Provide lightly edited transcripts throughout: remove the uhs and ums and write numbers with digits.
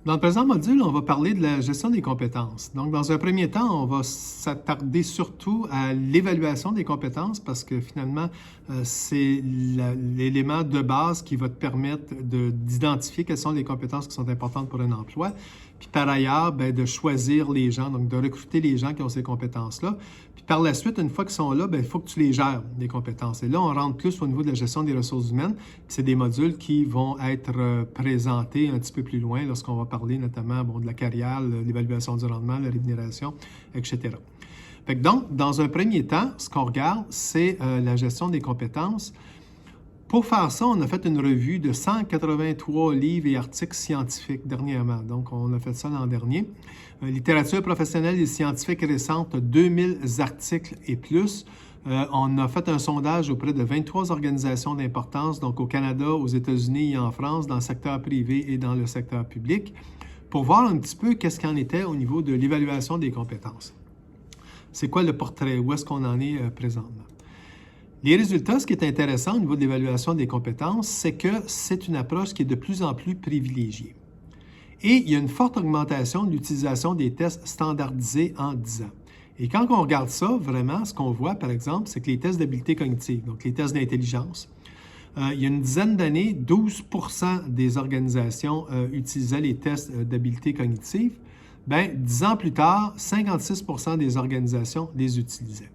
Dans le présent module, on va parler de la gestion des compétences. Donc, dans un premier temps, on va s'attarder surtout à l'évaluation des compétences parce que finalement, c'est l'élément de base qui va te permettre d'identifier quelles sont les compétences qui sont importantes pour un emploi. Puis par ailleurs, bien, de choisir les gens, donc de recruter les gens qui ont ces compétences-là. Puis par la suite, une fois qu'ils sont là, bien, il faut que tu les gères, les compétences. Et là, on rentre plus au niveau de la gestion des ressources humaines. C'est des modules qui vont être présentés un petit peu plus loin lorsqu'on va parler notamment de la carrière, l'évaluation du rendement, la rémunération, etc. Fait que donc, dans un premier temps, ce qu'on regarde, c'est la gestion des compétences. Pour faire ça, on a fait une revue de 183 livres et articles scientifiques dernièrement. Donc, on a fait ça l'an dernier. Littérature professionnelle et scientifique récente, 2000 articles et plus. On a fait un sondage auprès de 23 organisations d'importance, donc au Canada, aux États-Unis et en France, dans le secteur privé et dans le secteur public, pour voir un petit peu qu'est-ce qu'il en était au niveau de l'évaluation des compétences. C'est quoi le portrait? Où est-ce qu'on en est présentement? Les résultats, ce qui est intéressant au niveau de l'évaluation des compétences, c'est que c'est une approche qui est de plus en plus privilégiée. Et il y a une forte augmentation de l'utilisation des tests standardisés en 10 ans. Et quand on regarde ça, vraiment, ce qu'on voit, par exemple, c'est que les tests d'habileté cognitive, donc les tests d'intelligence, il y a une dizaine d'années, 12% des organisations utilisaient les tests d'habileté cognitive. Bien, 10 ans plus tard, 56% des organisations les utilisaient.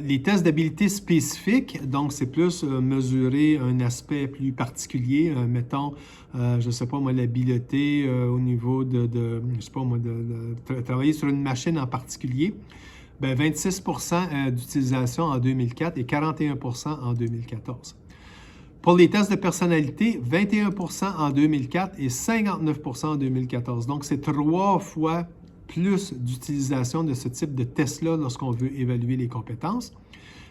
Les tests d'habileté spécifiques, donc c'est plus mesurer un aspect plus particulier, mettons, je ne sais pas moi, l'habileté au niveau de travailler sur une machine en particulier, bien 26% d'utilisation en 2004 et 41% en 2014. Pour les tests de personnalité, 21% en 2004 et 59% en 2014. Donc, c'est 3 fois plus d'utilisation de ce type de test-là lorsqu'on veut évaluer les compétences.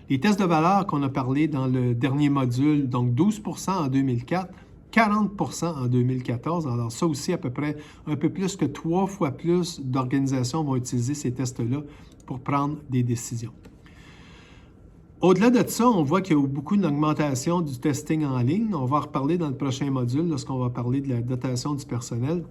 Les tests de valeur qu'on a parlé dans le dernier module, donc 12% en 2004, 40% en 2014. Alors ça aussi, à peu près un peu plus que 3 fois plus d'organisations vont utiliser ces tests-là pour prendre des décisions. Au-delà de ça, on voit qu'il y a eu beaucoup d'augmentation du testing en ligne. On va en reparler dans le prochain module lorsqu'on va parler de la dotation du personnel.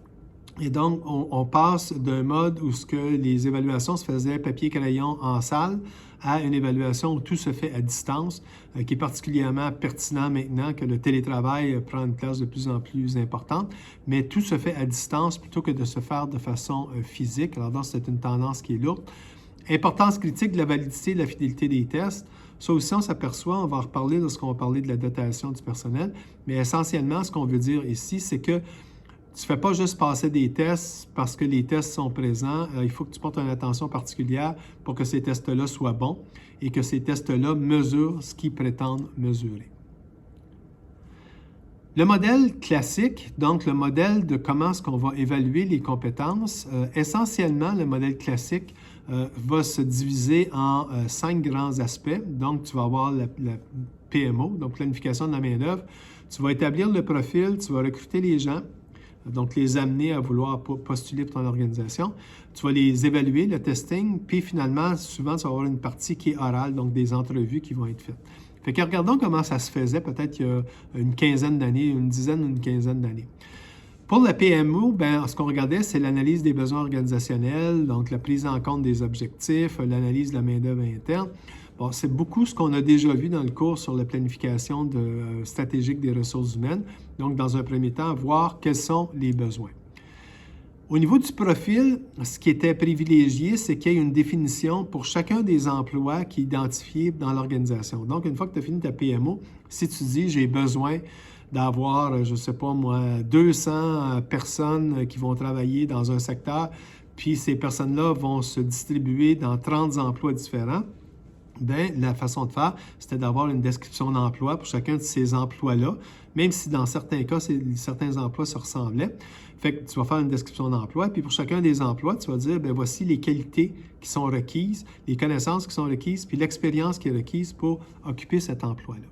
Et donc, on passe d'un mode où les évaluations se faisaient papier-crayon en salle à une évaluation où tout se fait à distance, qui est particulièrement pertinent maintenant que le télétravail prend une place de plus en plus importante, mais tout se fait à distance plutôt que de se faire de façon physique. Alors donc, c'est une tendance qui est lourde. Importance critique de la validité et de la fidélité des tests. Ça aussi, on s'aperçoit, on va en reparler lorsqu'on va parler de la dotation du personnel, mais essentiellement, ce qu'on veut dire ici, c'est que tu ne fais pas juste passer des tests parce que les tests sont présents. Il faut que tu portes une attention particulière pour que ces tests-là soient bons et que ces tests-là mesurent ce qu'ils prétendent mesurer. Le modèle classique, donc le modèle de comment est-ce qu'on va évaluer les compétences, essentiellement, le modèle classique va se diviser en 5 grands aspects. Donc, tu vas avoir la PMO, donc planification de la main-d'œuvre. Tu vas établir le profil, tu vas recruter les gens, donc les amener à vouloir postuler pour ton organisation. Tu vas les évaluer, le testing, puis finalement, souvent, tu vas avoir une partie qui est orale, donc des entrevues qui vont être faites. Fait que regardons comment ça se faisait peut-être il y a une quinzaine d'années, une dizaine ou une quinzaine d'années. Pour la PMO, bien, ce qu'on regardait, c'est l'analyse des besoins organisationnels, donc la prise en compte des objectifs, l'analyse de la main-d'œuvre interne. Bon, c'est beaucoup ce qu'on a déjà vu dans le cours sur la planification stratégique des ressources humaines. Donc, dans un premier temps, voir quels sont les besoins. Au niveau du profil, ce qui était privilégié, c'est qu'il y ait une définition pour chacun des emplois qui est identifié dans l'organisation. Donc, une fois que tu as fini ta PMO, si tu dis « j'ai besoin d'avoir, je ne sais pas moi, 200 personnes qui vont travailler dans un secteur, puis ces personnes-là vont se distribuer dans 30 emplois différents », bien, la façon de faire, c'était d'avoir une description d'emploi pour chacun de ces emplois-là, même si dans certains cas, certains emplois se ressemblaient. Fait que tu vas faire une description d'emploi, puis pour chacun des emplois, tu vas dire, bien, voici les qualités qui sont requises, les connaissances qui sont requises, puis l'expérience qui est requise pour occuper cet emploi-là.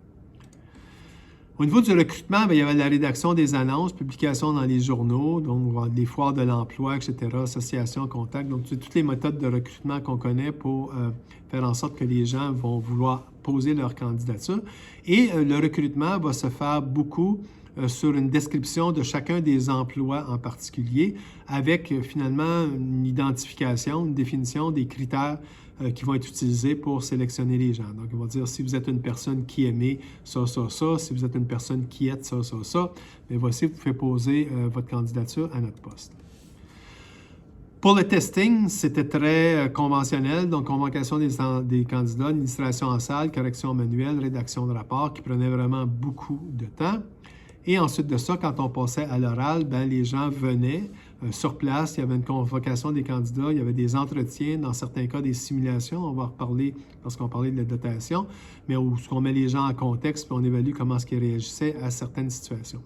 Au niveau du recrutement, bien, il y avait la rédaction des annonces, publication dans les journaux, donc des foires de l'emploi, etc., associations, contacts, donc toutes les méthodes de recrutement qu'on connaît pour faire en sorte que les gens vont vouloir poser leur candidature. Et le recrutement va se faire beaucoup sur une description de chacun des emplois en particulier, avec finalement une identification, une définition des critères qui vont être utilisés pour sélectionner les gens. Donc, on va dire si vous êtes une personne qui aimait ça, ça, ça, si vous êtes une personne qui est ça, ça, ça, bien voici, vous pouvez poser votre candidature à notre poste. Pour le testing, c'était très conventionnel, donc convocation des candidats, administration en salle, correction manuelle, rédaction de rapport, qui prenait vraiment beaucoup de temps. Et ensuite de ça, quand on passait à l'oral, bien, les gens venaient sur place, il y avait une convocation des candidats, il y avait des entretiens, dans certains cas des simulations, on va en reparler lorsqu'on parlait de la dotation, mais où on met les gens en contexte puis on évalue comment est-ce qu'ils réagissaient à certaines situations.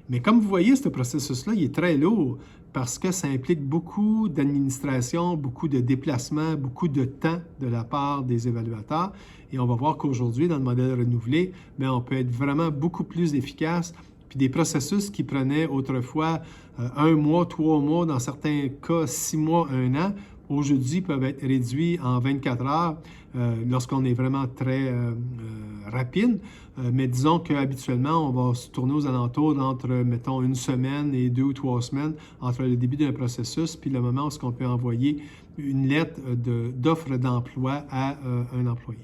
Mais comme vous voyez, ce processus-là, il est très lourd parce que ça implique beaucoup d'administration, beaucoup de déplacements, beaucoup de temps de la part des évaluateurs. Et on va voir qu'aujourd'hui, dans le modèle renouvelé, bien, on peut être vraiment beaucoup plus efficace. Puis des processus qui prenaient autrefois 1 mois, 3 mois, dans certains cas 6 mois, 1 an, aujourd'hui peuvent être réduits en 24 heures lorsqu'on est vraiment très rapide. Mais disons qu'habituellement, on va se tourner aux alentours d'entre, mettons, 1 semaine et 2 ou 3 semaines entre le début d'un processus puis le moment où on peut envoyer une lettre d'offre d'emploi à un employé.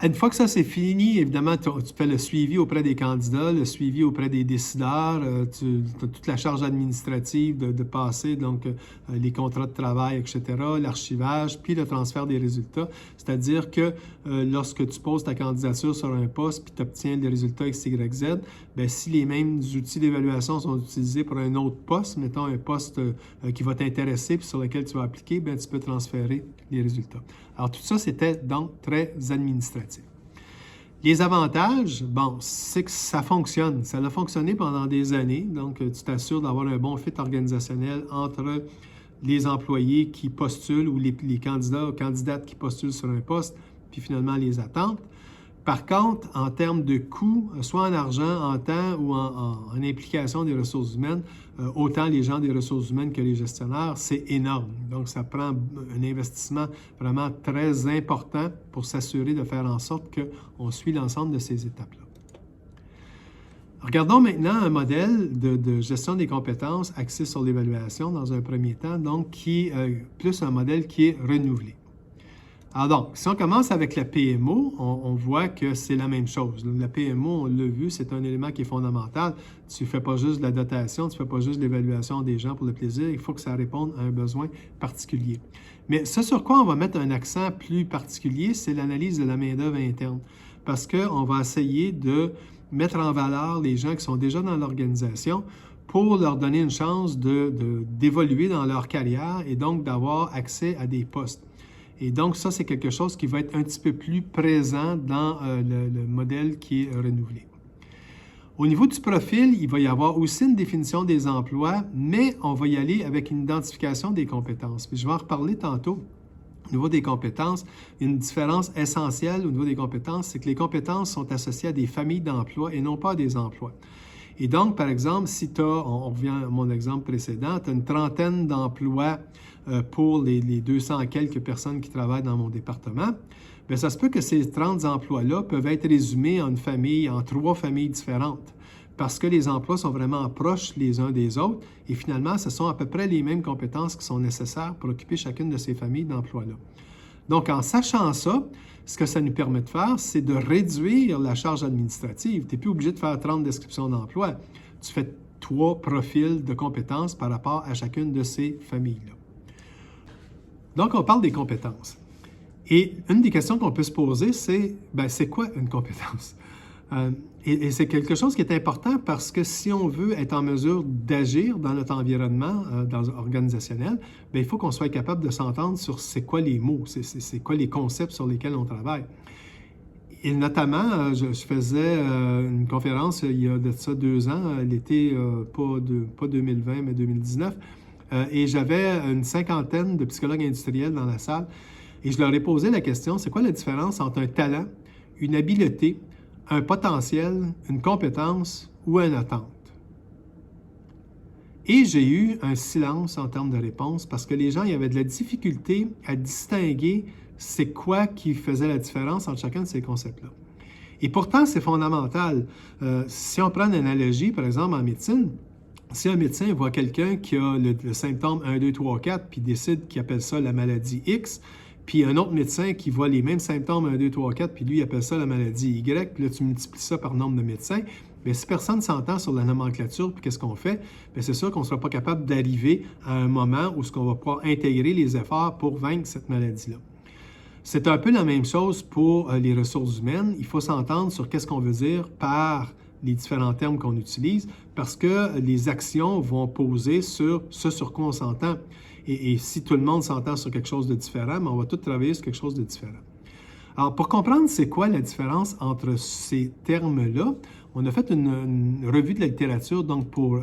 Une fois que ça c'est fini, évidemment, tu fais le suivi auprès des candidats, le suivi auprès des décideurs, tu as toute la charge administrative de passer, donc les contrats de travail, etc., l'archivage, puis le transfert des résultats. C'est-à-dire que lorsque tu poses ta candidature sur un poste puis tu obtiens les résultats X, Y, Z, bien, si les mêmes outils d'évaluation sont utilisés pour un autre poste, mettons un poste qui va t'intéresser puis sur lequel tu vas appliquer, bien, tu peux transférer les résultats. Alors, tout ça, c'était donc très administratif. Les avantages, bon, c'est que ça fonctionne. Ça a fonctionné pendant des années. Donc, tu t'assures d'avoir un bon fit organisationnel entre les employés qui postulent ou les candidats ou candidates qui postulent sur un poste, puis finalement les attentes. Par contre, en termes de coûts, soit en argent, en temps ou en implication des ressources humaines, autant les gens des ressources humaines que les gestionnaires, c'est énorme. Donc, ça prend un investissement vraiment très important pour s'assurer de faire en sorte qu'on suit l'ensemble de ces étapes-là. Regardons maintenant un modèle de gestion des compétences axé sur l'évaluation dans un premier temps, donc qui est plus un modèle qui est renouvelé. Alors donc, si on commence avec la PMO, on voit que c'est la même chose. La PMO, on l'a vu, c'est un élément qui est fondamental. Tu ne fais pas juste de la dotation, tu ne fais pas juste de l'évaluation des gens pour le plaisir, il faut que ça réponde à un besoin particulier. Mais ce sur quoi on va mettre un accent plus particulier, c'est l'analyse de la main-d'œuvre interne. Parce qu'on va essayer de mettre en valeur les gens qui sont déjà dans l'organisation pour leur donner une chance d'évoluer dans leur carrière et donc d'avoir accès à des postes. Et donc, ça, c'est quelque chose qui va être un petit peu plus présent dans le modèle qui est renouvelé. Au niveau du profil, il va y avoir aussi une définition des emplois, mais on va y aller avec une identification des compétences. Puis je vais en reparler tantôt. Au niveau des compétences, une différence essentielle au niveau des compétences, c'est que les compétences sont associées à des familles d'emplois et non pas à des emplois. Et donc, par exemple, si tu as, on revient à mon exemple précédent, tu as une trentaine d'emplois pour les 200 quelques personnes qui travaillent dans mon département, bien, ça se peut que ces 30 emplois-là peuvent être résumés en une famille, en 3 familles différentes, parce que les emplois sont vraiment proches les uns des autres et finalement, ce sont à peu près les mêmes compétences qui sont nécessaires pour occuper chacune de ces familles d'emplois-là. Donc, en sachant ça, ce que ça nous permet de faire, c'est de réduire la charge administrative. Tu n'es plus obligé de faire 30 descriptions d'emploi. Tu fais 3 profils de compétences par rapport à chacune de ces familles-là. Donc, on parle des compétences. Et une des questions qu'on peut se poser, c'est, bien, c'est quoi une compétence? Et c'est quelque chose qui est important parce que si on veut être en mesure d'agir dans notre environnement organisationnel, bien, il faut qu'on soit capable de s'entendre sur c'est quoi les mots, c'est quoi les concepts sur lesquels on travaille. Et notamment, je faisais une conférence il y a de ça 2 ans, l'été, pas 2020, mais 2019, et j'avais une 50aine de psychologues industriels dans la salle, et je leur ai posé la question, c'est quoi la différence entre un talent, une habileté, un potentiel, une compétence ou une attente? Et j'ai eu un silence en termes de réponse parce que les gens, il y avait de la difficulté à distinguer c'est quoi qui faisait la différence entre chacun de ces concepts-là. Et pourtant, c'est fondamental. Si on prend une analogie, par exemple, en médecine, si un médecin voit quelqu'un qui a le symptôme 1, 2, 3, 4, puis décide qu'il appelle ça la maladie X, puis un autre médecin qui voit les mêmes symptômes 1, 2, 3, 4, puis lui, il appelle ça la maladie Y, puis là, tu multiplies ça par nombre de médecins, bien, si personne ne s'entend sur la nomenclature, puis qu'est-ce qu'on fait? Bien, c'est sûr qu'on ne sera pas capable d'arriver à un moment où on va pouvoir intégrer les efforts pour vaincre cette maladie-là. C'est un peu la même chose pour les ressources humaines. Il faut s'entendre sur qu'est-ce qu'on veut dire par les différents termes qu'on utilise, parce que les actions vont poser sur ce sur quoi on s'entend. Et si tout le monde s'entend sur quelque chose de différent, bien, on va tous travailler sur quelque chose de différent. Alors, pour comprendre c'est quoi la différence entre ces termes-là, on a fait une revue de la littérature donc pour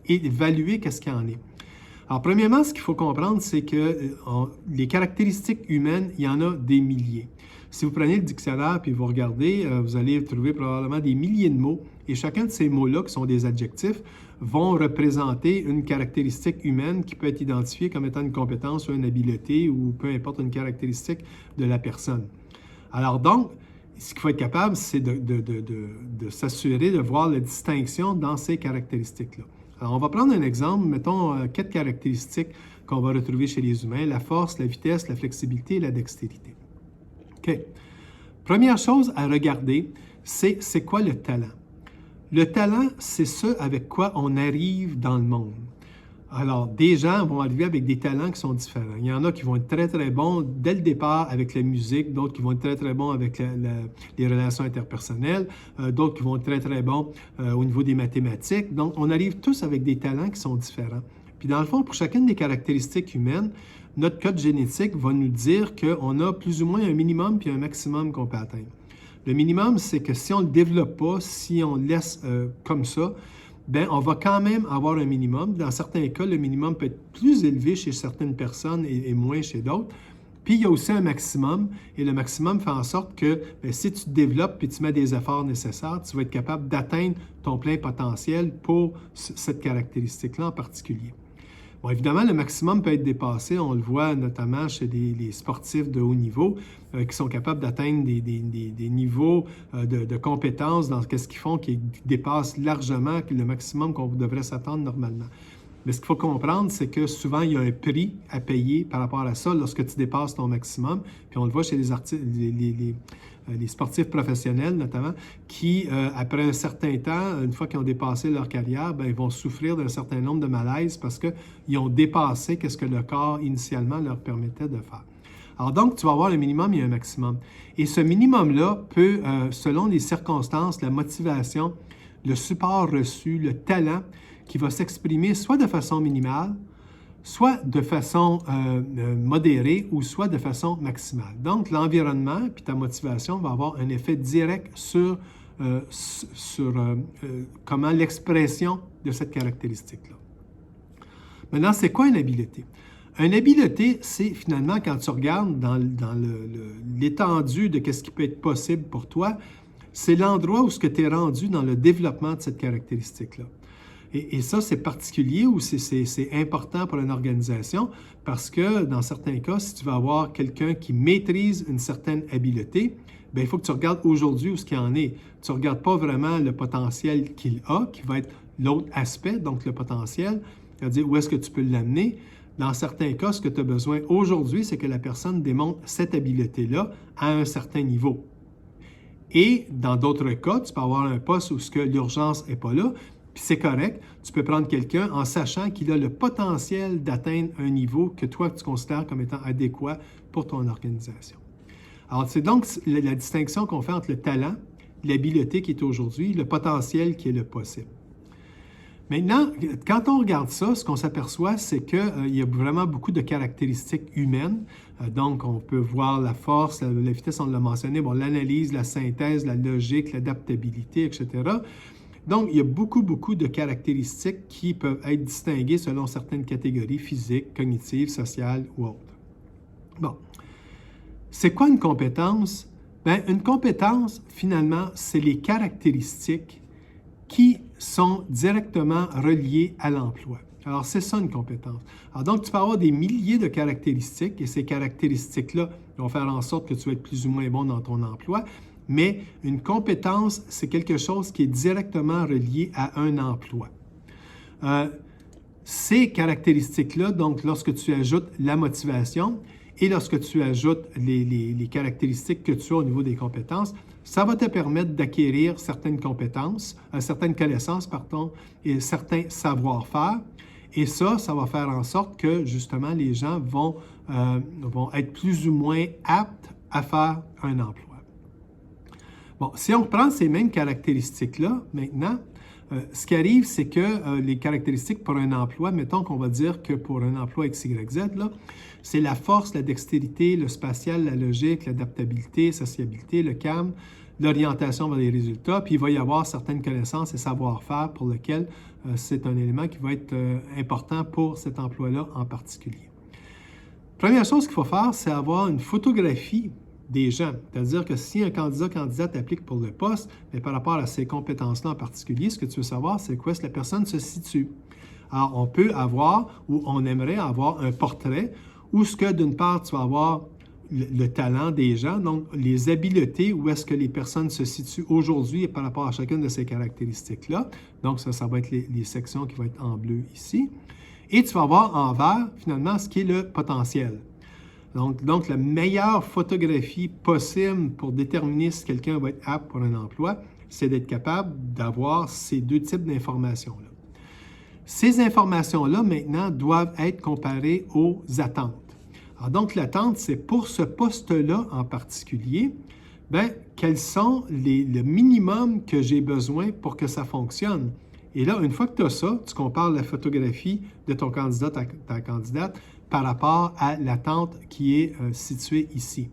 évaluer qu'est-ce qu'il y en est. Alors, premièrement, ce qu'il faut comprendre, c'est que les caractéristiques humaines, il y en a des milliers. Si vous prenez le dictionnaire puis vous regardez, vous allez trouver probablement des milliers de mots, et chacun de ces mots-là, qui sont des adjectifs, vont représenter une caractéristique humaine qui peut être identifiée comme étant une compétence ou une habileté ou peu importe une caractéristique de la personne. Alors donc, ce qu'il faut être capable, c'est de s'assurer de voir la distinction dans ces caractéristiques-là. Alors, on va prendre un exemple, mettons 4 caractéristiques qu'on va retrouver chez les humains, la force, la vitesse, la flexibilité et la dextérité. OK. Première chose à regarder, c'est quoi le talent? Le talent, c'est ce avec quoi on arrive dans le monde. Alors, des gens vont arriver avec des talents qui sont différents. Il y en a qui vont être très, très bons dès le départ avec la musique, d'autres qui vont être très, très bons avec les relations interpersonnelles, d'autres qui vont être très, très bons au niveau des mathématiques. Donc, on arrive tous avec des talents qui sont différents. Puis, dans le fond, pour chacune des caractéristiques humaines, notre code génétique va nous dire qu'on a plus ou moins un minimum puis un maximum qu'on peut atteindre. Le minimum, c'est que si on ne le développe pas, si on le laisse comme ça, bien, on va quand même avoir un minimum. Dans certains cas, le minimum peut être plus élevé chez certaines personnes et moins chez d'autres. Puis, il y a aussi un maximum, et le maximum fait en sorte que bien, si tu te développes et tu mets des efforts nécessaires, tu vas être capable d'atteindre ton plein potentiel pour cette caractéristique-là en particulier. Bon, évidemment, le maximum peut être dépassé. On le voit notamment chez les sportifs de haut niveau qui sont capables d'atteindre des niveaux de compétences dans ce qu'ils font qui dépassent largement le maximum qu'on devrait s'attendre normalement. Mais ce qu'il faut comprendre, c'est que souvent, il y a un prix à payer par rapport à ça lorsque tu dépasses ton maximum. Puis on le voit chez les sportifs professionnels notamment, qui, après un certain temps, une fois qu'ils ont dépassé leur carrière, bien, ils vont souffrir d'un certain nombre de malaises parce qu'ils ont dépassé ce que le corps initialement leur permettait de faire. Alors donc, tu vas avoir un minimum et un maximum. Et ce minimum-là peut, selon les circonstances, la motivation, le support reçu, le talent, qui va s'exprimer soit de façon minimale, soit de façon modérée ou soit de façon maximale. Donc, l'environnement puis ta motivation va avoir un effet direct sur comment l'expression de cette caractéristique-là. Maintenant, c'est quoi une habileté? Une habileté, c'est finalement quand tu regardes dans l'étendue de ce qui peut être possible pour toi, c'est l'endroit où tu es rendu dans le développement de cette caractéristique-là. Et ça, c'est particulier ou c'est important pour une organisation parce que dans certains cas, si tu veux avoir quelqu'un qui maîtrise une certaine habileté, bien, il faut que tu regardes aujourd'hui où ce qu'il en est. Tu ne regardes pas vraiment le potentiel qu'il a, qui va être l'autre aspect, donc le potentiel, c'est-à-dire où est-ce que tu peux l'amener. Dans certains cas, ce que tu as besoin aujourd'hui, c'est que la personne démontre cette habileté-là à un certain niveau. Et dans d'autres cas, tu peux avoir un poste où l'urgence n'est pas là, puis c'est correct, tu peux prendre quelqu'un en sachant qu'il a le potentiel d'atteindre un niveau que toi, tu considères comme étant adéquat pour ton organisation. Alors, c'est donc la distinction qu'on fait entre le talent, l'habileté qui est aujourd'hui, le potentiel qui est le possible. Maintenant, quand on regarde ça, ce qu'on s'aperçoit, c'est qu'il y a vraiment beaucoup de caractéristiques humaines. Donc, on peut voir la force, la vitesse, on l'a mentionné, bon, l'analyse, la synthèse, la logique, l'adaptabilité, etc. Donc, il y a beaucoup de caractéristiques qui peuvent être distinguées selon certaines catégories physiques, cognitives, sociales ou autres. Bon. C'est quoi une compétence? Bien, une compétence, finalement, c'est les caractéristiques qui sont directement reliées à l'emploi. Alors, c'est ça une compétence. Alors, donc, tu peux avoir des milliers de caractéristiques et ces caractéristiques-là vont faire en sorte que tu vas être plus ou moins bon dans ton emploi. mais une compétence, c'est quelque chose qui est directement relié à un emploi. Ces caractéristiques-là, donc lorsque tu ajoutes la motivation et lorsque tu ajoutes les caractéristiques que tu as au niveau des compétences, ça va te permettre d'acquérir certaines compétences, certaines connaissances, pardon, et certains savoir-faire. Et ça va faire en sorte que, justement, les gens vont être plus ou moins aptes à faire un emploi. Bon, si on reprend ces mêmes caractéristiques-là, maintenant, ce qui arrive, c'est que les caractéristiques pour un emploi, mettons qu'on va dire que pour un emploi XYZ, c'est la force, la dextérité, le spatial, la logique, l'adaptabilité, sociabilité, le calme, l'orientation vers les résultats, puis il va y avoir certaines connaissances et savoir-faire pour lesquels c'est un élément qui va être important pour cet emploi-là en particulier. Première chose qu'il faut faire, c'est avoir une photographie des gens. C'est-à-dire que si un candidate applique pour le poste, mais par rapport à ces compétences-là en particulier, ce que tu veux savoir, c'est où est-ce que la personne se situe. Alors, on peut avoir, ou on aimerait avoir un portrait, où ce que, d'une part, tu vas avoir le talent des gens, donc les habiletés, où est-ce que les personnes se situent aujourd'hui par rapport à chacune de ces caractéristiques-là. Donc, ça va être les sections qui vont être en bleu ici. Et tu vas avoir en vert, finalement, ce qui est le potentiel. Donc, la meilleure photographie possible pour déterminer si quelqu'un va être apte pour un emploi, c'est d'être capable d'avoir ces deux types d'informations-là. Ces informations-là, maintenant, doivent être comparées aux attentes. Alors, donc, l'attente, c'est pour ce poste-là en particulier, quels sont le minimum que j'ai besoin pour que ça fonctionne. Et là, une fois que tu as ça, tu compares la photographie de ton candidat, ta candidate, par rapport à l'attente qui est située ici.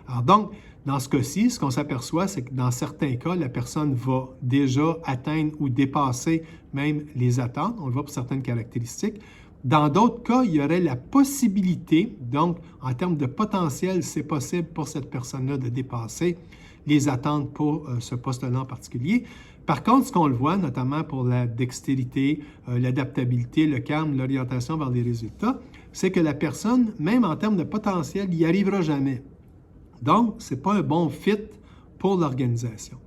Alors donc, dans ce cas-ci, ce qu'on s'aperçoit, c'est que dans certains cas, la personne va déjà atteindre ou dépasser même les attentes. On le voit pour certaines caractéristiques. Dans d'autres cas, il y aurait la possibilité, donc en termes de potentiel, c'est possible pour cette personne-là de dépasser les attentes pour ce poste-là en particulier. Par contre, ce qu'on le voit, notamment pour la dextérité, l'adaptabilité, le calme, l'orientation vers les résultats, c'est que la personne, même en termes de potentiel, n'y arrivera jamais. Donc, ce n'est pas un bon fit pour l'organisation.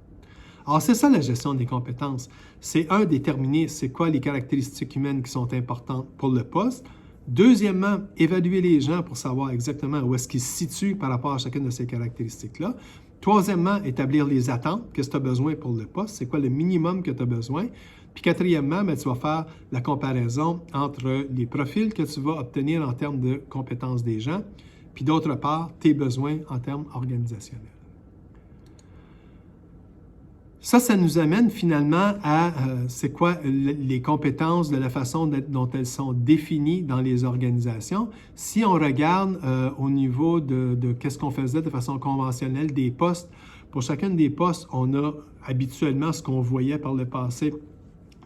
Alors, c'est ça la gestion des compétences. C'est déterminer c'est quoi les caractéristiques humaines qui sont importantes pour le poste. Deuxièmement, évaluer les gens pour savoir exactement où est-ce qu'ils se situent par rapport à chacune de ces caractéristiques-là. Troisièmement, établir les attentes. Qu'est-ce que tu as besoin pour le poste? C'est quoi le minimum que tu as besoin? Puis quatrièmement, tu vas faire la comparaison entre les profils que tu vas obtenir en termes de compétences des gens, puis d'autre part, tes besoins en termes organisationnels. Ça nous amène finalement à c'est quoi les compétences de la façon dont elles sont définies dans les organisations. Si on regarde au niveau de qu'est-ce qu'on faisait de façon conventionnelle des postes, pour chacun des postes, on a habituellement ce qu'on voyait par le passé,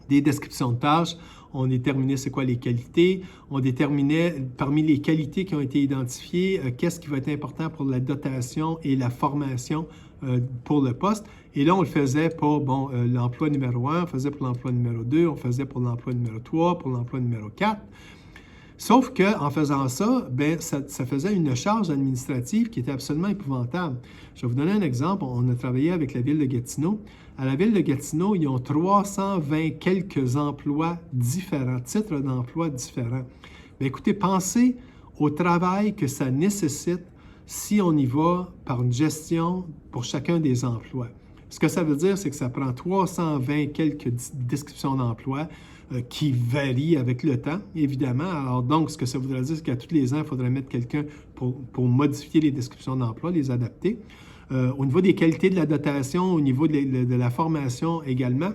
des descriptions de tâches. On déterminait c'est quoi les qualités. On déterminait parmi les qualités qui ont été identifiées, qu'est-ce qui va être important pour la dotation et la formation pour le poste. Et là, on le faisait pour l'emploi numéro 1, on faisait pour l'emploi numéro 2, on faisait pour l'emploi numéro 3, pour l'emploi numéro 4. Sauf qu'en faisant ça, ça faisait une charge administrative qui était absolument épouvantable. Je vais vous donner un exemple. On a travaillé avec la Ville de Gatineau. À la Ville de Gatineau, ils ont 320 quelques emplois différents, titres d'emploi différents. Bien, écoutez, pensez au travail que ça nécessite si on y va par une gestion pour chacun des emplois. Ce que ça veut dire, c'est que ça prend 320 quelques descriptions d'emploi qui varient avec le temps, évidemment. Alors donc, ce que ça voudrait dire, c'est qu'à tous les ans, il faudrait mettre quelqu'un pour modifier les descriptions d'emploi, les adapter. Au niveau des qualités de la dotation, au niveau de la formation également,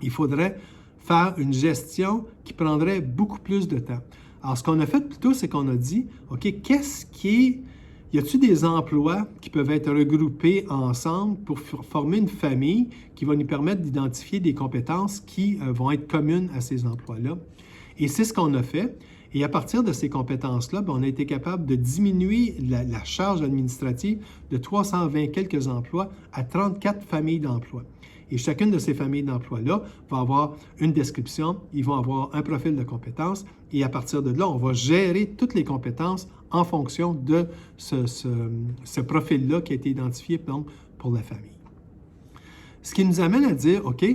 il faudrait faire une gestion qui prendrait beaucoup plus de temps. Alors, ce qu'on a fait plutôt, c'est qu'on a dit, OK, y a-t-il des emplois qui peuvent être regroupés ensemble pour former une famille qui va nous permettre d'identifier des compétences qui vont être communes à ces emplois-là? Et c'est ce qu'on a fait. Et à partir de ces compétences-là, on a été capable de diminuer la charge administrative de 320 quelques emplois à 34 familles d'emplois. Et chacune de ces familles d'emplois-là va avoir une description, ils vont avoir un profil de compétences, et à partir de là, on va gérer toutes les compétences en fonction de ce profil-là qui a été identifié donc, pour la famille. Ce qui nous amène à dire, OK,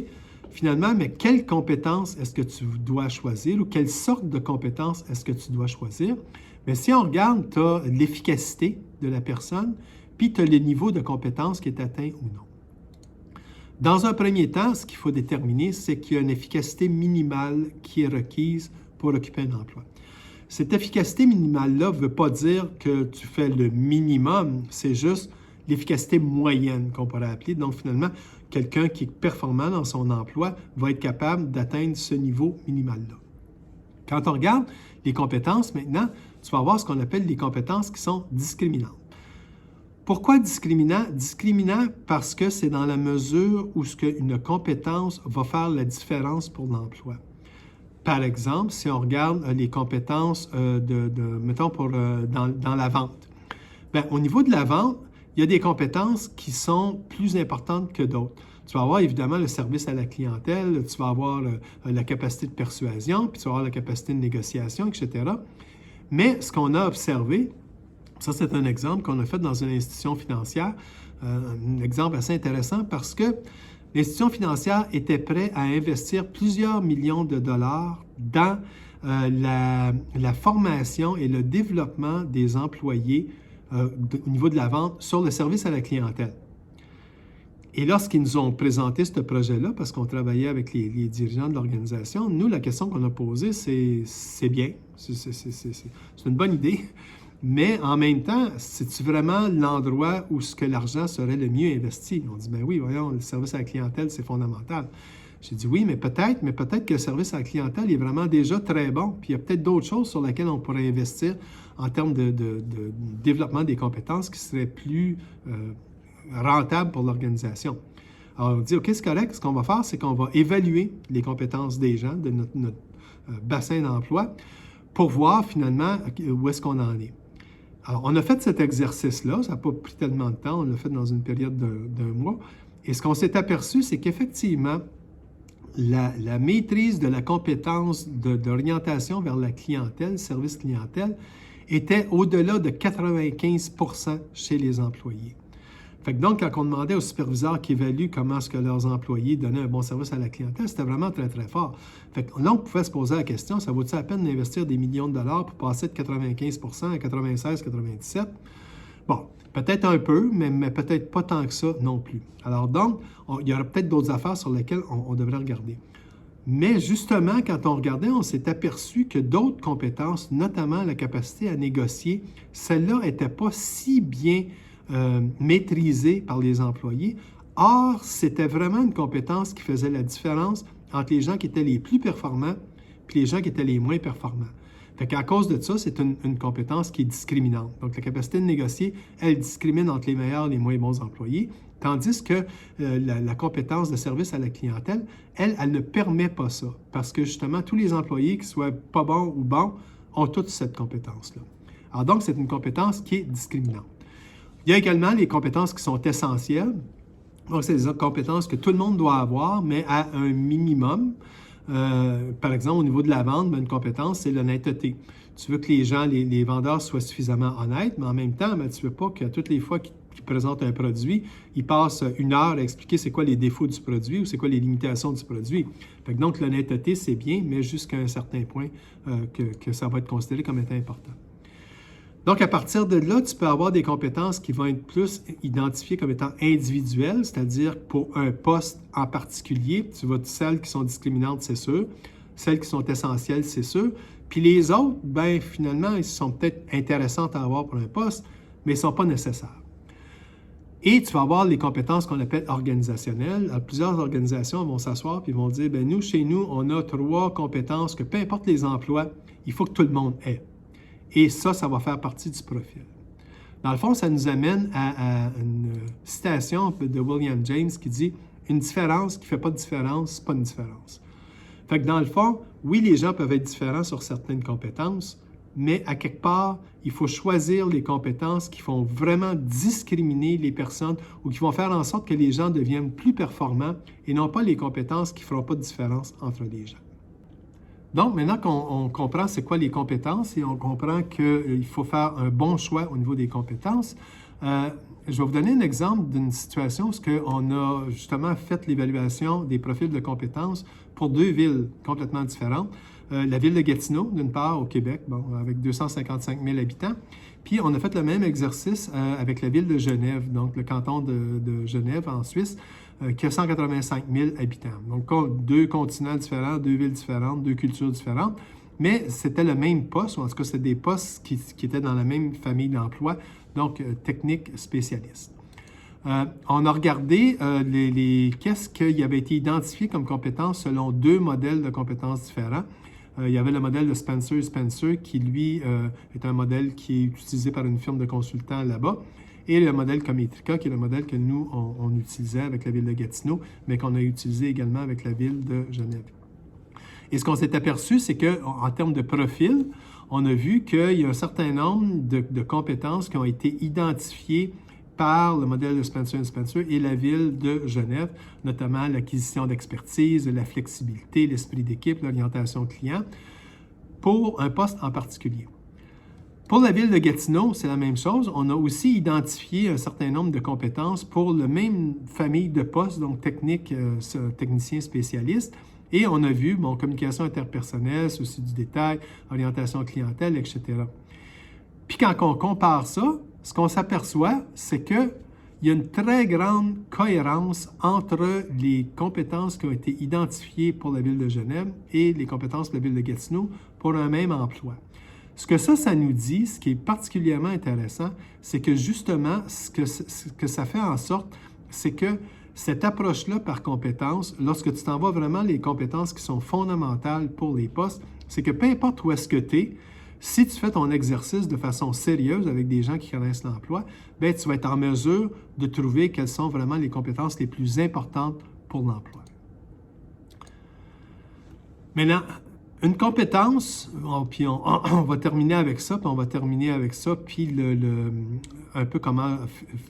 finalement, mais quelles compétences est-ce que tu dois choisir ou quelle sorte de compétences est-ce que tu dois choisir? Mais si on regarde, tu as l'efficacité de la personne, puis tu as le niveau de compétence qui est atteint ou non. Dans un premier temps, ce qu'il faut déterminer, c'est qu'il y a une efficacité minimale qui est requise pour occuper un emploi. Cette efficacité minimale-là ne veut pas dire que tu fais le minimum, c'est juste l'efficacité moyenne qu'on pourrait appeler. Donc, finalement, quelqu'un qui est performant dans son emploi va être capable d'atteindre ce niveau minimal-là. Quand on regarde les compétences, maintenant, tu vas avoir ce qu'on appelle les compétences qui sont discriminantes. Pourquoi discriminant? Discriminant parce que c'est dans la mesure où une compétence va faire la différence pour l'emploi. Par exemple, si on regarde les compétences mettons, dans la vente. Bien, au niveau de la vente, il y a des compétences qui sont plus importantes que d'autres. Tu vas avoir évidemment le service à la clientèle, tu vas avoir la capacité de persuasion, puis tu vas avoir la capacité de négociation, etc. Mais ce qu'on a observé, ça c'est un exemple qu'on a fait dans une institution financière, un exemple assez intéressant parce que l'institution financière était prête à investir plusieurs millions de dollars dans la formation et le développement des employés au niveau de la vente sur le service à la clientèle. Et lorsqu'ils nous ont présenté ce projet-là, parce qu'on travaillait avec les dirigeants de l'organisation, nous, la question qu'on a posée, c'est bien, c'est une bonne idée, mais en même temps, c'est-tu vraiment l'endroit où ce que l'argent serait le mieux investi? On dit, ben oui, voyons, le service à la clientèle, c'est fondamental. J'ai dit oui, mais peut-être que le service à la clientèle est vraiment déjà très bon, puis il y a peut-être d'autres choses sur lesquelles on pourrait investir en termes de développement des compétences qui seraient plus rentables pour l'organisation. Alors, on dit, OK, c'est correct, ce qu'on va faire, c'est qu'on va évaluer les compétences des gens de notre bassin d'emploi pour voir finalement où est-ce qu'on en est. Alors, on a fait cet exercice-là, ça n'a pas pris tellement de temps, on l'a fait dans une période d'un mois, et ce qu'on s'est aperçu, c'est qu'effectivement, la maîtrise de la compétence d'orientation vers la clientèle, service clientèle, était au-delà de 95 % chez les employés. Fait que donc, quand on demandait aux superviseurs qui évaluent comment est-ce que leurs employés donnaient un bon service à la clientèle, c'était vraiment très, très fort. Fait que là, on pouvait se poser la question, ça vaut-il la peine d'investir des millions de dollars pour passer de 95 % à 96, 97? Bon, peut-être un peu, mais peut-être pas tant que ça non plus. Alors donc, il y aura peut-être d'autres affaires sur lesquelles on devrait regarder. Mais justement, quand on regardait, on s'est aperçu que d'autres compétences, notamment la capacité à négocier, celle-là n'était pas si bien maîtrisée par les employés. Or, c'était vraiment une compétence qui faisait la différence entre les gens qui étaient les plus performants et les gens qui étaient les moins performants. Fait qu'à cause de ça, c'est une compétence qui est discriminante. Donc, la capacité de négocier, elle discrimine entre les meilleurs et les moins bons employés, tandis que la compétence de service à la clientèle, elle ne permet pas ça, parce que justement, tous les employés, qu'ils soient pas bons ou bons, ont toute cette compétence-là. Alors donc, c'est une compétence qui est discriminante. Il y a également les compétences qui sont essentielles. Donc, c'est des compétences que tout le monde doit avoir, mais à un minimum. Par exemple, au niveau de la vente, une compétence, c'est l'honnêteté. Tu veux que les gens, les vendeurs soient suffisamment honnêtes, mais en même temps, tu ne veux pas que toutes les fois qu'ils présentent un produit, ils passent 1 heure à expliquer c'est quoi les défauts du produit ou c'est quoi les limitations du produit. Fait que donc, l'honnêteté, c'est bien, mais jusqu'à un certain point que ça va être considéré comme étant important. Donc, à partir de là, tu peux avoir des compétences qui vont être plus identifiées comme étant individuelles, c'est-à-dire pour un poste en particulier, tu vas celles qui sont discriminantes, c'est sûr, celles qui sont essentielles, c'est sûr, puis les autres, bien, finalement, ils sont peut-être intéressantes à avoir pour un poste, mais ils ne sont pas nécessaires. Et tu vas avoir les compétences qu'on appelle organisationnelles. Alors, plusieurs organisations vont s'asseoir et vont dire, bien, nous, chez nous, on a 3 compétences que peu importe les emplois, il faut que tout le monde ait. Et ça va faire partie du profil. Dans le fond, ça nous amène à une citation de William James qui dit « Une différence qui ne fait pas de différence, ce n'est pas une différence ». Fait que dans le fond, oui, les gens peuvent être différents sur certaines compétences, mais à quelque part, il faut choisir les compétences qui vont vraiment discriminer les personnes ou qui vont faire en sorte que les gens deviennent plus performants et non pas les compétences qui ne feront pas de différence entre les gens. Donc, maintenant qu'on comprend c'est quoi les compétences et on comprend qu'il faut faire un bon choix au niveau des compétences, Je vais vous donner un exemple d'une situation où on a justement fait l'évaluation des profils de compétences pour 2 villes complètement différentes. La ville de Gatineau, d'une part, au Québec, avec 255 000 habitants. Puis, on a fait le même exercice avec la ville de Genève, donc le canton de Genève en Suisse, qui a 185 000 habitants. Donc, 2 continents différents, 2 villes différentes, 2 cultures différentes. Mais c'était le même poste, ou en tout cas, c'était des postes qui étaient dans la même famille d'emploi, donc technique spécialiste. On a regardé qu'est-ce qui avait été identifié comme compétences selon 2 modèles de compétences différents. Il y avait le modèle de Spencer qui, lui, est un modèle qui est utilisé par une firme de consultants là-bas, et le modèle Cometrica, qui est le modèle que nous, on utilisait avec la ville de Gatineau, mais qu'on a utilisé également avec la ville de Genève. Et ce qu'on s'est aperçu, c'est qu'en termes de profil, on a vu qu'il y a un certain nombre de compétences qui ont été identifiées par le modèle de Spencer et la ville de Genève, notamment l'acquisition d'expertise, la flexibilité, l'esprit d'équipe, l'orientation client, pour un poste en particulier. Pour la ville de Gatineau, c'est la même chose. On a aussi identifié un certain nombre de compétences pour la même famille de postes, donc technicien spécialiste. Et on a vu, communication interpersonnelle, souci du détail, orientation clientèle, etc. Puis quand on compare ça, ce qu'on s'aperçoit, c'est qu'il y a une très grande cohérence entre les compétences qui ont été identifiées pour la ville de Genève et les compétences pour la ville de Gatineau pour un même emploi. Ce que ça nous dit, ce qui est particulièrement intéressant, c'est que justement, ce que ça fait en sorte, c'est que cette approche-là par compétences, lorsque tu t'en vas vraiment les compétences qui sont fondamentales pour les postes, c'est que peu importe où est-ce que tu es, si tu fais ton exercice de façon sérieuse avec des gens qui connaissent l'emploi, bien, tu vas être en mesure de trouver quelles sont vraiment les compétences les plus importantes pour l'emploi. Maintenant, une compétence, puis on va terminer avec ça, puis un peu comment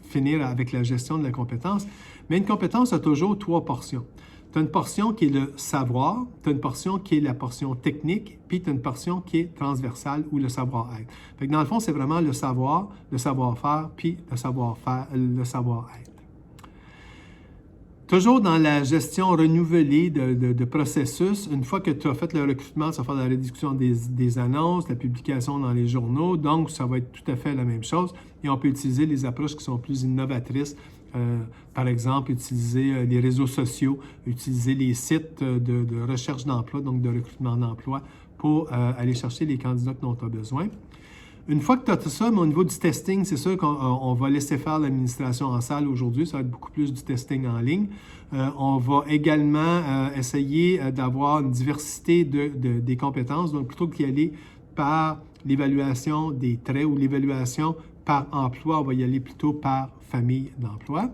finir avec la gestion de la compétence. Mais une compétence a toujours 3 portions. Tu as une portion qui est le savoir, tu as une portion qui est la portion technique, puis tu as une portion qui est transversale ou le savoir-être. Fait que dans le fond, c'est vraiment le savoir, le savoir-faire, puis le savoir-être. Toujours dans la gestion renouvelée de processus, une fois que tu as fait le recrutement, tu vas faire la réduction des annonces, la publication dans les journaux, donc ça va être tout à fait la même chose. Et on peut utiliser les approches qui sont plus innovatrices. Par exemple, utiliser les réseaux sociaux, utiliser les sites de recherche d'emploi, donc de recrutement d'emploi, pour aller chercher les candidats dont tu as besoin. Une fois que tu as tout ça, mais au niveau du testing, c'est sûr qu'on va laisser faire l'administration en salle aujourd'hui. Ça va être beaucoup plus du testing en ligne. On va également essayer d'avoir une diversité des compétences. Donc, plutôt qu'y aller par l'évaluation des traits ou l'évaluation par emploi, on va y aller plutôt par famille d'emploi.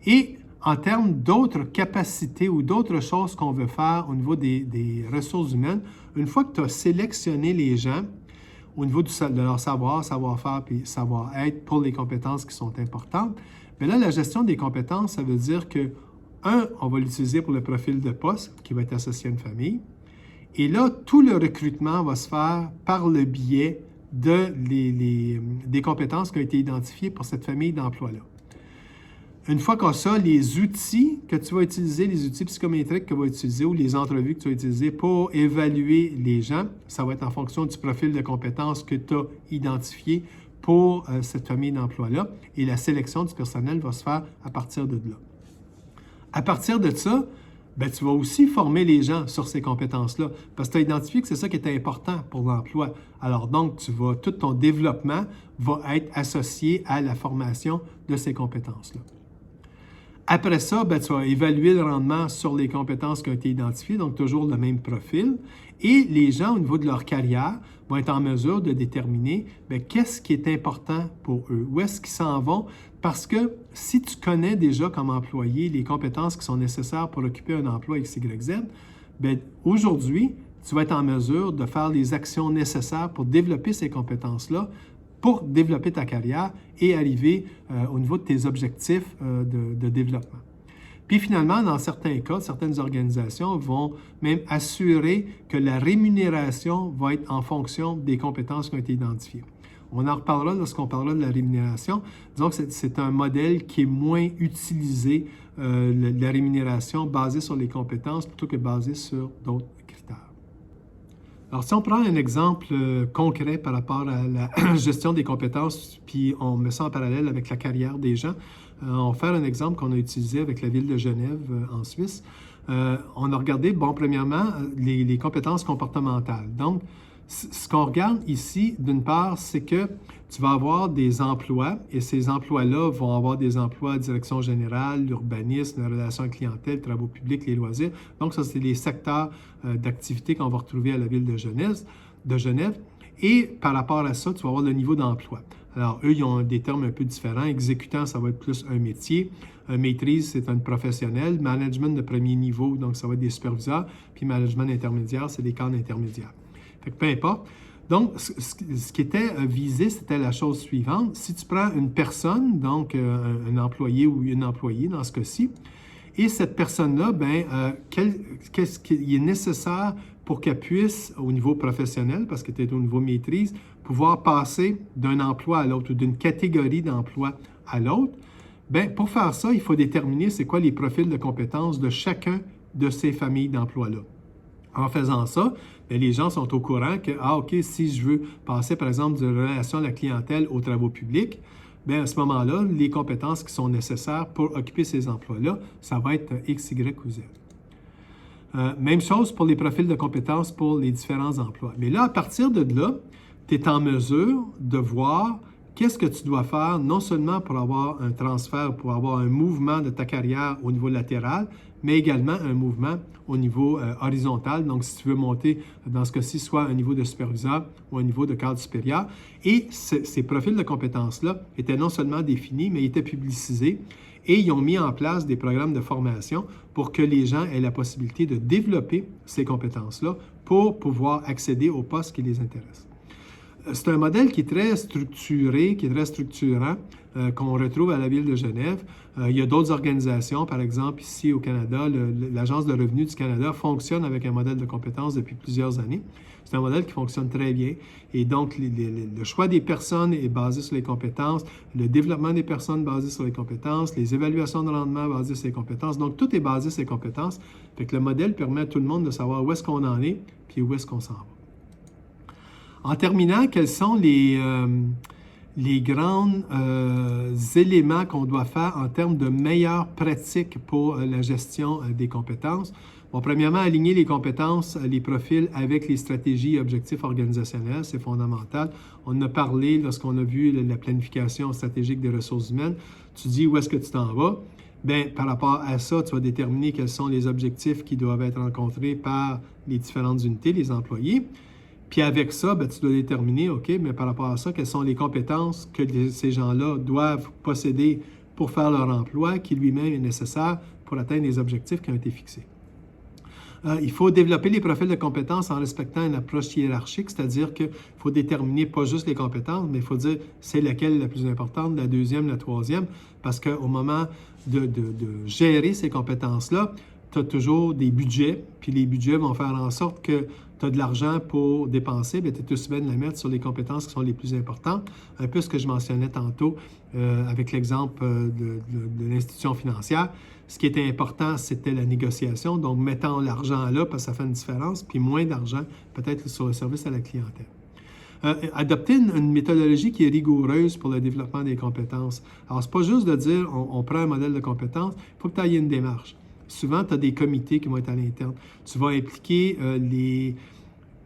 Et en termes d'autres capacités ou d'autres choses qu'on veut faire au niveau des ressources humaines, une fois que tu as sélectionné les gens, au niveau de leur savoir-faire puis savoir-être pour les compétences qui sont importantes, bien là, la gestion des compétences, ça veut dire que, on va l'utiliser pour le profil de poste qui va être associé à une famille. Et là, tout le recrutement va se faire par le biais des compétences qui ont été identifiées pour cette famille d'emploi-là. Une fois qu'on a ça, les outils que tu vas utiliser, les outils psychométriques que tu vas utiliser ou les entrevues que tu vas utiliser pour évaluer les gens, ça va être en fonction du profil de compétences que tu as identifié pour cette famille d'emploi-là. Et la sélection du personnel va se faire à partir de là. À partir de ça, bien, tu vas aussi former les gens sur ces compétences-là parce que tu as identifié que c'est ça qui est important pour l'emploi. Alors donc, tout ton développement va être associé à la formation de ces compétences-là. Après ça, bien, tu vas évaluer le rendement sur les compétences qui ont été identifiées, donc toujours le même profil. Et les gens, au niveau de leur carrière, vont être en mesure de déterminer bien, qu'est-ce qui est important pour eux, où est-ce qu'ils s'en vont. Parce que si tu connais déjà comme employé les compétences qui sont nécessaires pour occuper un emploi XYZ, bien, aujourd'hui, tu vas être en mesure de faire les actions nécessaires pour développer ces compétences-là, pour développer ta carrière et arriver au niveau de tes objectifs de développement. Puis finalement, dans certains cas, certaines organisations vont même assurer que la rémunération va être en fonction des compétences qui ont été identifiées. On en reparlera lorsqu'on parlera de la rémunération. Disons que c'est un modèle qui est moins utilisé, la rémunération basée sur les compétences plutôt que basée sur d'autres critères. Alors, si on prend un exemple concret par rapport à la gestion des compétences, puis on met ça en parallèle avec la carrière des gens, on va faire un exemple qu'on a utilisé avec la ville de Genève en Suisse. On a regardé, bon, premièrement, les compétences comportementales. Donc, ce qu'on regarde ici, d'une part, c'est que tu vas avoir des emplois et ces emplois-là vont avoir des emplois de direction générale, l'urbanisme, la relation clientèle, travaux publics, les loisirs. Donc, ça, c'est les secteurs d'activité qu'on va retrouver à la ville de Genève. Et par rapport à ça, tu vas avoir le niveau d'emploi. Alors, eux, ils ont des termes un peu différents. Exécutant, ça va être plus un métier. Maîtrise, c'est un professionnel. Management de premier niveau, donc ça va être des superviseurs. Puis management intermédiaire, c'est des cadres intermédiaires. Fait que peu importe. Donc, ce qui était visé, c'était la chose suivante. Si tu prends une personne, donc un employé ou une employée dans ce cas-ci, et cette personne-là, qu'est-ce qui est nécessaire pour qu'elle puisse, au niveau professionnel, parce que tu es au niveau maîtrise, pouvoir passer d'un emploi à l'autre ou d'une catégorie d'emploi à l'autre? Bien, pour faire ça, il faut déterminer c'est quoi les profils de compétences de chacun de ces familles d'emplois-là. En faisant ça, bien, les gens sont au courant que, OK, si je veux passer, par exemple, de relation à la clientèle aux travaux publics, bien, à ce moment-là, les compétences qui sont nécessaires pour occuper ces emplois-là, ça va être X, Y ou Z. Même chose pour les profils de compétences pour les différents emplois. Mais là, à partir de là, tu es en mesure de voir qu'est-ce que tu dois faire, non seulement pour avoir un transfert, pour avoir un mouvement de ta carrière au niveau latéral, mais également un mouvement au niveau horizontal. Donc, si tu veux monter, dans ce cas-ci, soit un niveau de superviseur ou un niveau de cadre supérieur. Et ces profils de compétences-là étaient non seulement définis, mais étaient publicisés. Et ils ont mis en place des programmes de formation pour que les gens aient la possibilité de développer ces compétences-là pour pouvoir accéder aux postes qui les intéressent. C'est un modèle qui est très structuré, qui est très structurant, qu'on retrouve à la ville de Genève. Il y a d'autres organisations, par exemple ici au Canada, l'Agence de revenus du Canada fonctionne avec un modèle de compétences depuis plusieurs années. C'est un modèle qui fonctionne très bien. Et donc, le choix des personnes est basé sur les compétences, le développement des personnes basé sur les compétences, les évaluations de rendement basées sur les compétences. Donc, tout est basé sur les compétences. Fait que le modèle permet à tout le monde de savoir où est-ce qu'on en est puis où est-ce qu'on s'en va. En terminant, quels sont les grands éléments qu'on doit faire en termes de meilleures pratiques pour la gestion des compétences? Bon, premièrement, aligner les compétences, les profils avec les stratégies et objectifs organisationnels, c'est fondamental. On en a parlé lorsqu'on a vu la planification stratégique des ressources humaines. Tu dis où est-ce que tu t'en vas? Bien, par rapport à ça, tu vas déterminer quels sont les objectifs qui doivent être rencontrés par les différentes unités, les employés. Puis avec ça, bien, tu dois déterminer, OK, mais par rapport à ça, quelles sont les compétences que ces gens-là doivent posséder pour faire leur emploi, qui lui-même est nécessaire pour atteindre les objectifs qui ont été fixés. Il faut développer les profils de compétences en respectant une approche hiérarchique, c'est-à-dire qu'il faut déterminer pas juste les compétences, mais il faut dire c'est laquelle la plus importante, la deuxième, la troisième, parce qu'au moment de gérer ces compétences-là, tu as toujours des budgets, puis les budgets vont faire en sorte que tu as de l'argent pour dépenser, bien, tu es tout de même la mettre sur les compétences qui sont les plus importantes. Un peu ce que je mentionnais tantôt avec l'exemple de l'institution financière. Ce qui était important, c'était la négociation. Donc, mettons l'argent là parce que ça fait une différence, puis moins d'argent peut-être sur le service à la clientèle. Adopter une méthodologie qui est rigoureuse pour le développement des compétences. Alors, ce n'est pas juste de dire on prend un modèle de compétences, il faut que tu aies une démarche. Souvent, tu as des comités qui vont être à l'interne. Tu vas impliquer les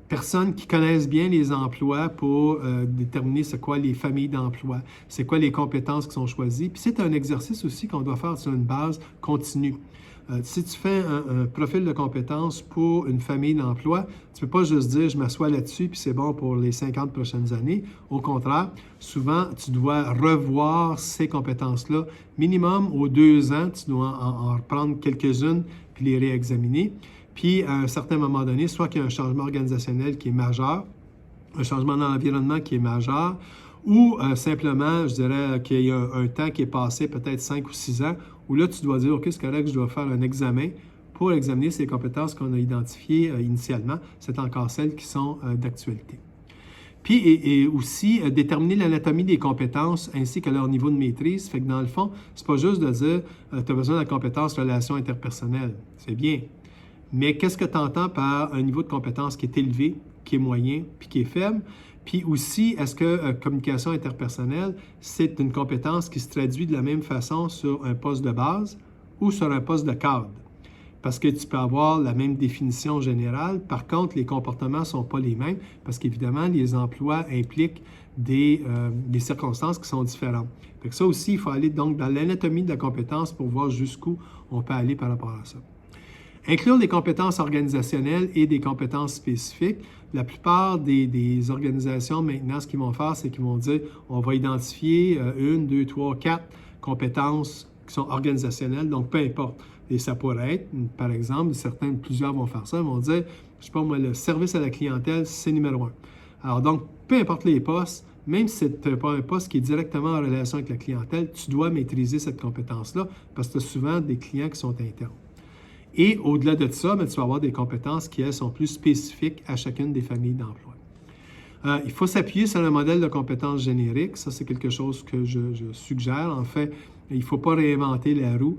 personnes qui connaissent bien les emplois pour déterminer c'est quoi les familles d'emploi, c'est quoi les compétences qui sont choisies. Puis c'est un exercice aussi qu'on doit faire sur une base continue. Si tu fais un profil de compétences pour une famille d'emploi, tu ne peux pas juste dire je m'assois là-dessus puis c'est bon pour les 50 prochaines années. Au contraire, souvent, tu dois revoir ces compétences-là. Minimum, aux 2 ans, tu dois en reprendre quelques-unes puis les réexaminer. Puis, à un certain moment donné, soit qu'il y a un changement organisationnel qui est majeur, un changement dans l'environnement qui est majeur, ou simplement, je dirais qu'il y a un temps qui est passé, peut-être 5 ou 6 ans, où là, tu dois dire, OK, c'est correct, je dois faire un examen pour examiner ces compétences qu'on a identifiées initialement. C'est encore celles qui sont d'actualité. Puis et aussi déterminer l'anatomie des compétences ainsi que leur niveau de maîtrise. Fait que dans le fond, c'est pas juste de dire tu as besoin de la compétence relation interpersonnelle. C'est bien. Mais qu'est-ce que tu entends par un niveau de compétence qui est élevé, qui est moyen, puis qui est faible? Puis aussi, est-ce que communication interpersonnelle, c'est une compétence qui se traduit de la même façon sur un poste de base ou sur un poste de cadre? Parce que tu peux avoir la même définition générale. Par contre, les comportements ne sont pas les mêmes parce qu'évidemment, les emplois impliquent des circonstances qui sont différentes. Fait que ça aussi, il faut aller donc dans l'anatomie de la compétence pour voir jusqu'où on peut aller par rapport à ça. Inclure des compétences organisationnelles et des compétences spécifiques. La plupart des organisations maintenant, ce qu'ils vont faire, c'est qu'ils vont dire on va identifier 1, 2, 3, 4 compétences qui sont organisationnelles, donc peu importe. Et ça pourrait être, par exemple, plusieurs vont faire ça, ils vont dire, je ne sais pas moi, le service à la clientèle, c'est numéro 1. Alors donc, peu importe les postes, même si ce n'est pas un poste qui est directement en relation avec la clientèle, tu dois maîtriser cette compétence-là parce que tu as souvent des clients qui sont internes. Et au-delà de ça, tu vas avoir des compétences qui, elles, sont plus spécifiques à chacune des familles d'emploi. Il faut s'appuyer sur un modèle de compétences générique. Ça, c'est quelque chose que je suggère. En fait, il ne faut pas réinventer la roue.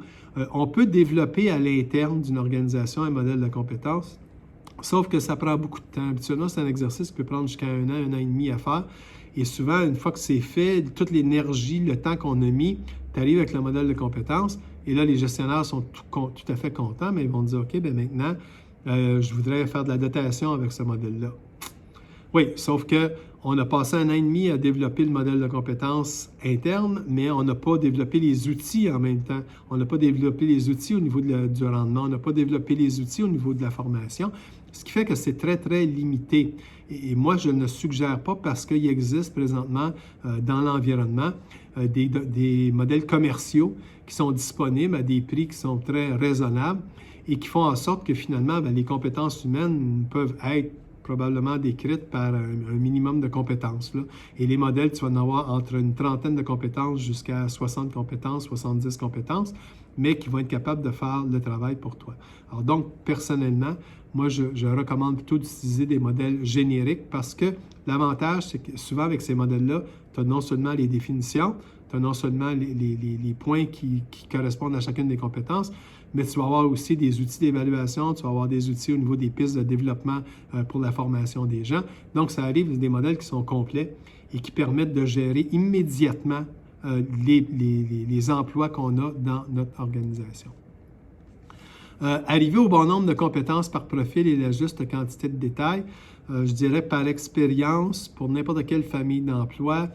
On peut développer à l'interne d'une organisation un modèle de compétences, sauf que ça prend beaucoup de temps. Habituellement, c'est un exercice qui peut prendre jusqu'à un an et demi à faire. Et souvent, une fois que c'est fait, toute l'énergie, le temps qu'on a mis, tu arrives avec le modèle de compétences. Et là, les gestionnaires sont tout à fait contents, mais ils vont dire, OK, bien maintenant, je voudrais faire de la dotation avec ce modèle-là. Oui, sauf qu'on a passé un an et demi à développer le modèle de compétences interne, mais on n'a pas développé les outils en même temps. On n'a pas développé les outils au niveau du rendement, on n'a pas développé les outils au niveau de la formation, ce qui fait que c'est très, très limité. Et moi, je ne suggère pas parce qu'il existe présentement dans l'environnement des modèles commerciaux qui sont disponibles à des prix qui sont très raisonnables et qui font en sorte que finalement, les compétences humaines peuvent être probablement décrites par un minimum de compétences. Là. Et les modèles, tu vas en avoir entre une trentaine de compétences jusqu'à 60 compétences, 70 compétences, mais qui vont être capables de faire le travail pour toi. Alors donc, personnellement, moi, je recommande plutôt d'utiliser des modèles génériques parce que l'avantage, c'est que souvent avec ces modèles-là, tu as non seulement les définitions, tu as non seulement les points qui correspondent à chacune des compétences, mais tu vas avoir aussi des outils d'évaluation, tu vas avoir des outils au niveau des pistes de développement pour la formation des gens. Donc, ça arrive des modèles qui sont complets et qui permettent de gérer immédiatement les emplois qu'on a dans notre organisation. Arriver au bon nombre de compétences par profil et la juste quantité de détails, je dirais par expérience, pour n'importe quelle famille d'emploi,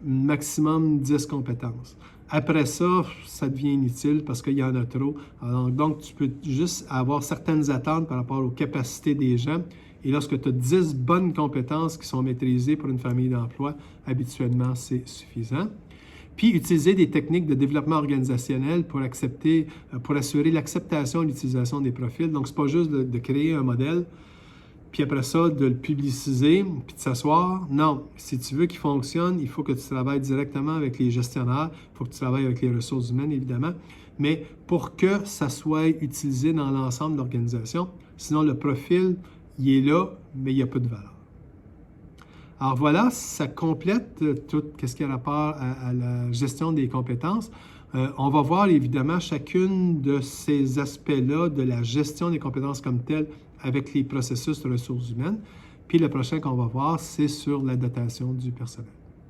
maximum 10 compétences. Après ça, ça devient inutile parce qu'il y en a trop. Alors, donc, tu peux juste avoir certaines attentes par rapport aux capacités des gens. Et lorsque tu as 10 bonnes compétences qui sont maîtrisées pour une famille d'emploi, habituellement, c'est suffisant. Puis, utiliser des techniques de développement organisationnel pour assurer l'acceptation et l'utilisation des profils. Donc, ce n'est pas juste de créer un modèle, puis après ça, de le publiciser, puis de s'asseoir. Non, si tu veux qu'il fonctionne, il faut que tu travailles directement avec les gestionnaires, il faut que tu travailles avec les ressources humaines, évidemment, mais pour que ça soit utilisé dans l'ensemble de l'organisation. Sinon, le profil, il est là, mais il n'y a pas de valeur. Alors voilà, ça complète tout ce qui a rapport à la gestion des compétences. On va voir évidemment chacune de ces aspects-là de la gestion des compétences comme telles avec les processus de ressources humaines. Puis le prochain qu'on va voir, c'est sur la dotation du personnel.